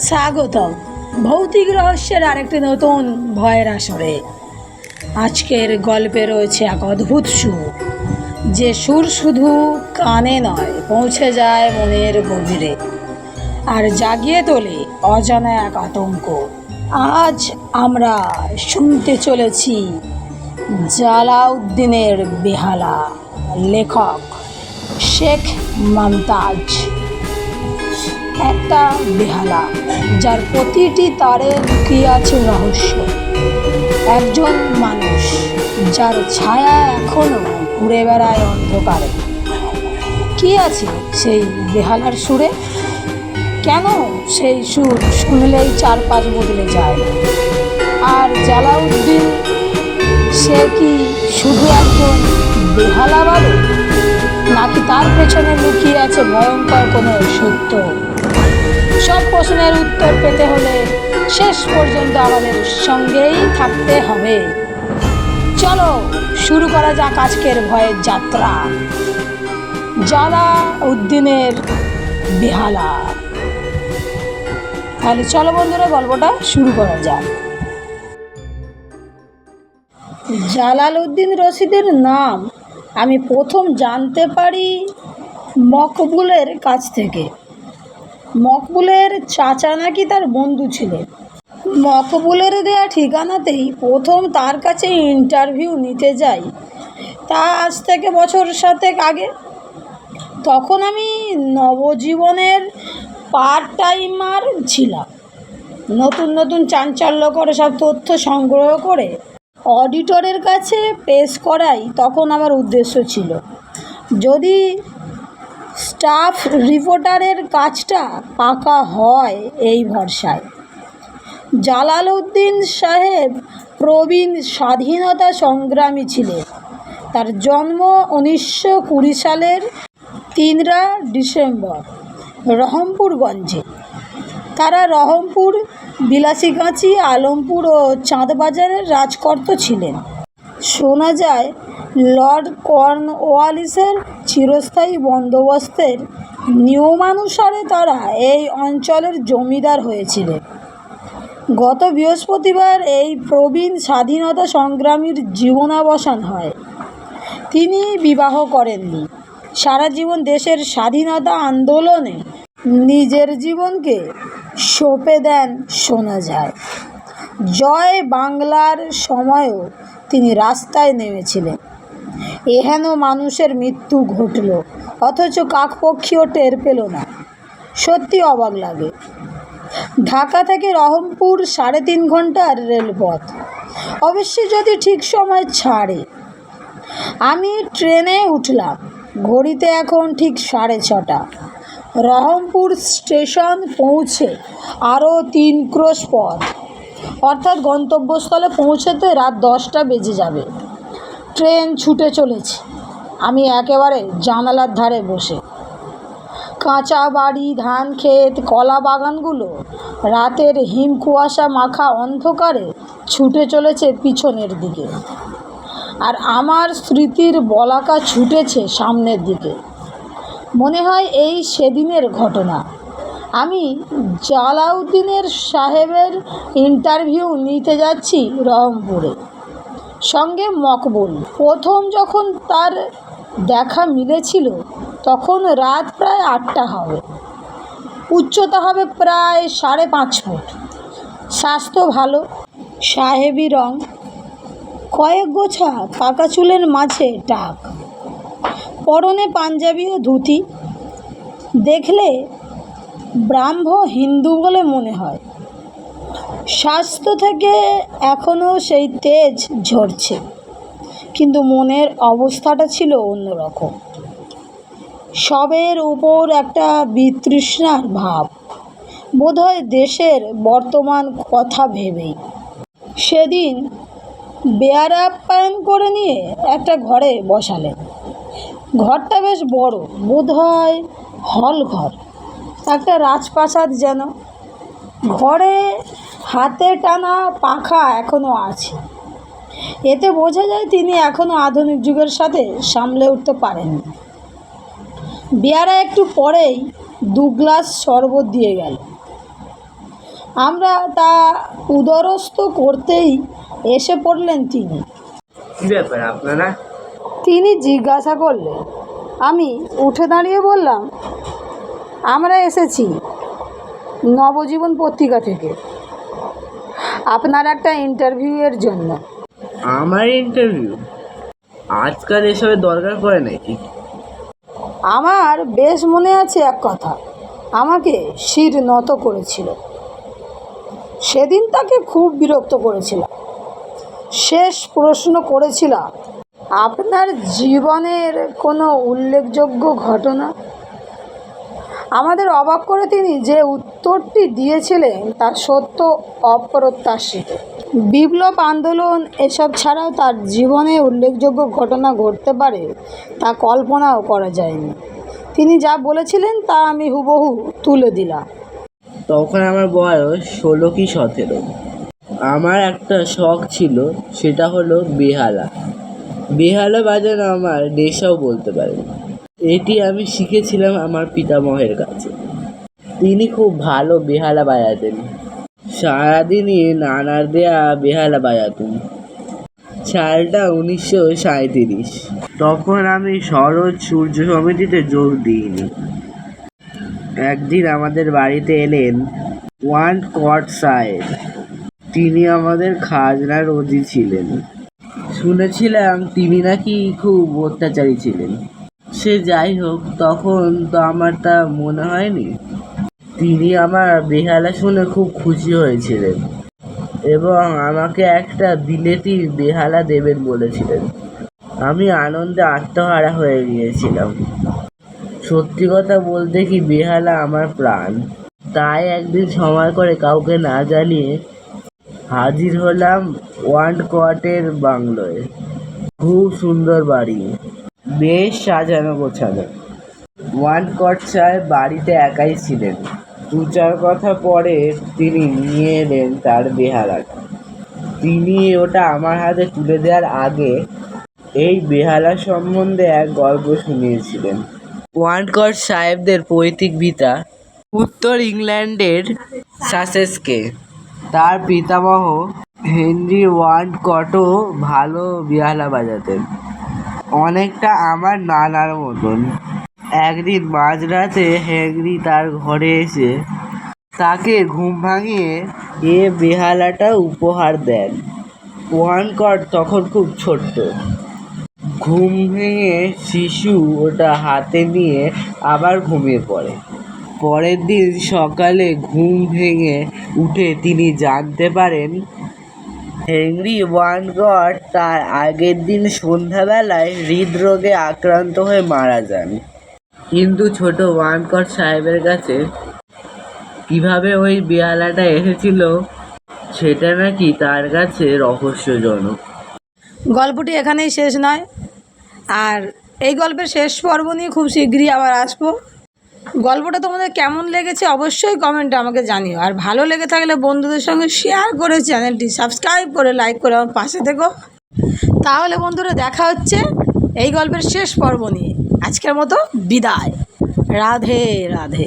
স্বাগতম ভৌতিক রহস্যের আরেকটি নতুন ভয়ের আসরে। আজকের গল্পে রয়েছে এক অদ্ভুত সুর, যে সুর শুধু কানে নয়, পৌঁছে যায় মনের গভীরে আর জাগিয়ে তোলে অজানা এক আতঙ্ক। আজ আমরা শুনতে চলেছি জালাউদ্দিনের বেহালা, লেখক শেখ মমতাজ। একটা বেহালা যার প্রতিটি তারে লুকিয়ে আছে রহস্য, একজন মানুষ যার ছায়া এখনো ঘুরে বেড়ায় অন্ধকারে। কি আছে সেই বেহালার সুরে? কেন সেই সুর শুনলেই চারপাশ বদলে যায়? আর জালাউদ্দিন, সে কি শুধু একজন বেহালা বালক, নাকি তার পেছনে লুকিয়ে আছে ভয়ঙ্কর কোনো সত্য? সব প্রশ্নের উত্তর পেতে হলে শেষ পর্যন্ত আমাদের সঙ্গেই থাকতে হবে। চলো শুরু করা যাক আজকের ভয়ের যাত্রা, জালাউদ্দিনের বেহালা। তাহলে চলো বন্ধুরা, গল্পটা শুরু করা যাক। জালালউদ্দিন রশিদের নাম আমি প্রথম জানতে পারি মকবুলের কাছ থেকে। মকবুলের চাচা নাকি তার বন্ধু ছিলেন। মকবুলের দেয়া ঠিকানাতেই প্রথম তার কাছে ইন্টারভিউ নিতে যাই, তা আজ থেকে বছর 7 আগে। তখন আমি নবজীবনের পার্ট টাইমার ছিলাম। নতুন নতুন চাঞ্চল্যকর সব তথ্য সংগ্রহ করে অডিটরের কাছে পেশ করাই তখন আমার উদ্দেশ্য ছিল, যদি স্টাফ রিপোর্টারের কাজটা পাকা হয় এই ভরসায়। জালালউদ্দিন সাহেব প্রবীণ স্বাধীনতা সংগ্রামী ছিলেন। তার জন্ম 1920 সালের 3 ডিসেম্বর রহমপুরগঞ্জে। তারা রহমপুর, বিলাসীগাছি, আলমপুর ও চাঁদবাজারের রাজকর্তা ছিলেন। শোনা যায় লর্ড কর্নওয়ালিসের চিরস্থায়ী বন্দোবস্তের নিয়মানুসারে তারা এই অঞ্চলের জমিদার হয়েছিলেন। গত বৃহস্পতিবার এই প্রবীণ স্বাধীনতা সংগ্রামীর জীবনাবসান হয়। তিনি বিবাহ করেননি। সারা জীবন দেশের স্বাধীনতা আন্দোলনে নিজের জীবনকে সঁপে দেন শোনা যায়। জয় বাংলার সময়ও তিনি রাস্তায় নেমেছিলেন। এহেন মানুষের মৃত্যু ঘটল, অথচ কাকপক্ষীও টের পেল না। সত্যি অবাক লাগে। ঢাকা থেকে রহমপুর 3.5 ঘন্টার রেলপথ, অবশ্যই যদি ঠিক সময় ছাড়ে। আমি ট্রেনে উঠলাম। ঘড়িতে এখন ঠিক 6:30। রহমপুর স্টেশন পৌঁছে আরও 3 ক্রোশ পথ, অর্থাৎ গন্তব্যস্থলে পৌঁছতে রাত 10টা বেজে যাবে। ট্রেন ছুটে চলেছে। আমি একেবারে জানালার ধারে বসে। কাঁচা বাড়ি, ধান ক্ষেত, কলা বাগানগুলো রাতের হিম কুয়াশা মাখা অন্ধকারে ছুটে চলেছে পিছনের দিকে, আর আমার স্মৃতির বলাকা ছুটেছে সামনের দিকে। মনে হয় এই সেদিনের ঘটনা। আমি জালাউদ্দিনের সাহেবের ইন্টারভিউ নিতে যাচ্ছি রহমপুরে, সঙ্গে মকবুল। প্রথম যখন তার দেখা মিলেছিল তখন রাত প্রায় 8টা হবে। উচ্চতা হবে প্রায় 5.5 ফুট। স্বাস্থ্য ভালো, সাহেবি রং, কয়েক গোছা পাকা চুলের মাঝে টাক, পরনে পাঞ্জাবি ও ধুতি। দেখলে ব্রাহ্ম হিন্দু বলে মনে হয়। স্বাস্থ্য থেকে এখনও সেই তেজ ঝরছে, কিন্তু মনের অবস্থাটা ছিল অন্যরকম। সবের উপর একটা বিতৃষ্ণার ভাব, বোধহয় দেশের বর্তমান কথা ভেবেই। সেদিন বেয়ারা আপ্যায়ন করে নিয়ে একটা ঘরে বসালেন। ঘরটা বেশ বড়, বোধহয় হল ঘর, একটা রাজপ্রাসাদ যেন। ঘরে হাতে টানা পাখা এখনও আছে। এতে বোঝা যায় তিনি এখনও আধুনিক যুগের সাথে সামলে উঠতে পারেননি। বেয়ারা একটু পরেই 2 গ্লাস শরবত দিয়ে গেল। আমরা তা উদরস্থ করতেই এসে পড়লেন তিনি। কি ব্যাপার আপনারা? তিনি জিজ্ঞাসা করলেন। আমি উঠে দাঁড়িয়ে বললাম, আমরা এসেছি নবজীবন পত্রিকা থেকে আপনার একটা ইন্টারভিউয়ের জন্য। আমার ইন্টারভিউ? আজকাল এসবের দরকার পড়ে নাকি? আমার বেশ মনে আছে এক কথা, আমাকে শির নত করেছিল। সেদিন তাকে খুব বিরক্ত করেছিলাম। শেষ প্রশ্ন করেছিলাম, আপনার জীবনের কোনো উল্লেখযোগ্য ঘটনা? আমাদের অবাক করে তিনি যে উত্তরটি দিয়েছিলেন তা সত্য অপ্রত্যাশিত। বিপ্লব আন্দোলন এসব ছাড়াও তার জীবনে উল্লেখযোগ্য ঘটনা ঘটতে পারে তা কল্পনাও করা যায়নি। তিনি যা বলেছিলেন তা আমি হুবহু তুলে দিলাম। তখন আমার বয়স 16 কি 17। আমার একটা শখ ছিল, সেটা হলো বেহালা। বেহালা বাজানো আমার নেশাও বলতে পারেন। এটি আমি শিখেছিলাম আমার পিতামহের কাছে। তিনি খুব ভালো বেহালা বাজাতেন। সারাদিনই নানার দেয়া বেহালা বাজাতেন। সালটা 1937। তখন আমি সরোজ সূর্য সমিতিতে যোগ দিইনি। একদিন আমাদের বাড়িতে এলেন ওয়ান্ডকট সাহেব। তিনি আমাদের খাজনার অধি ছিলেন। শুনেছিলাম তিনি নাকি খুব অত্যাচারী ছিলেন। সে যাই হোক, তখন তো আমার তা মনে হয়নি। তিনি আমার বেহালা শুনে খুব খুশি হয়েছিলেন এবং আমাকে একটা বিলেতি বেহালা দেবেন বলেছিলেন। আমি আনন্দে আত্মহারা হয়ে গিয়েছিলাম। সত্যি কথা বলতে কি, বেহালা আমার প্রাণ। তাই একদিন সময় করে কাউকে না জানিয়ে হাজির হলাম ওয়ান্ডকটের বাংলোয়। খুব সুন্দর বাড়ি, বেশ সাজানো গোছানো। ওয়ান্ডকট সাহেব বাড়িতে একাই ছিলেন। 2-4 কথা পরে তিনি নিয়ে এলেন তার বেহালাটা। তিনি ওটা আমার হাতে তুলে দেওয়ার আগে এই বেহালা সম্বন্ধে এক গল্প শুনিয়েছিলেন। ওয়ান্ডকট সাহেবদের পৈতৃক ভিটা উত্তর ইংল্যান্ডের সাসেক্সে। তার পিতামহ হেনরি ওয়ান্ডকটও ভালো বেহালা বাজাতেন, অনেকটা আমার নানার মতন। একদিন মাঝরাতে হেনরি তার ঘরে এসে তাকে ঘুম ভাঙিয়ে এ বেহালাটা উপহার দেন। ওয়ান্ডকট তখন খুব ছোট্ট। ঘুম ভেঙে শিশু ওটা হাতে নিয়ে আবার ঘুমিয়ে পড়ে। পরের দিন সকালে ঘুম ভেঙে উঠে তিনি জানতে পারেন হেনরি ওয়ান্ডকট তার আগের দিন সন্ধ্যাবেলায় হৃদরোগে আক্রান্ত হয়ে মারা যান। কিন্তু ছোট ওয়ান্ডকট সাহেবের কাছে কিভাবে ওই বেহালাটা এসেছিল সেটা নাকি তার কাছে রহস্যজনক। গল্পটি এখানেই শেষ নয়, আর এই গল্পের শেষ পর্ব নিয়ে খুব শীঘ্রই আবার আসবো। গল্পটা তোমাদের কেমন লেগেছে অবশ্যই কমেন্টে আমাকে জানিও। আর ভালো লেগে থাকলে বন্ধুদের সঙ্গে শেয়ার করে চ্যানেলটি সাবস্ক্রাইব করে লাইক করে আমার পাশে থেকো। তাহলে বন্ধুরা, দেখা হচ্ছে এই গল্পের শেষ পর্ব নিয়ে। আজকের মতো বিদায়। রাধে রাধে।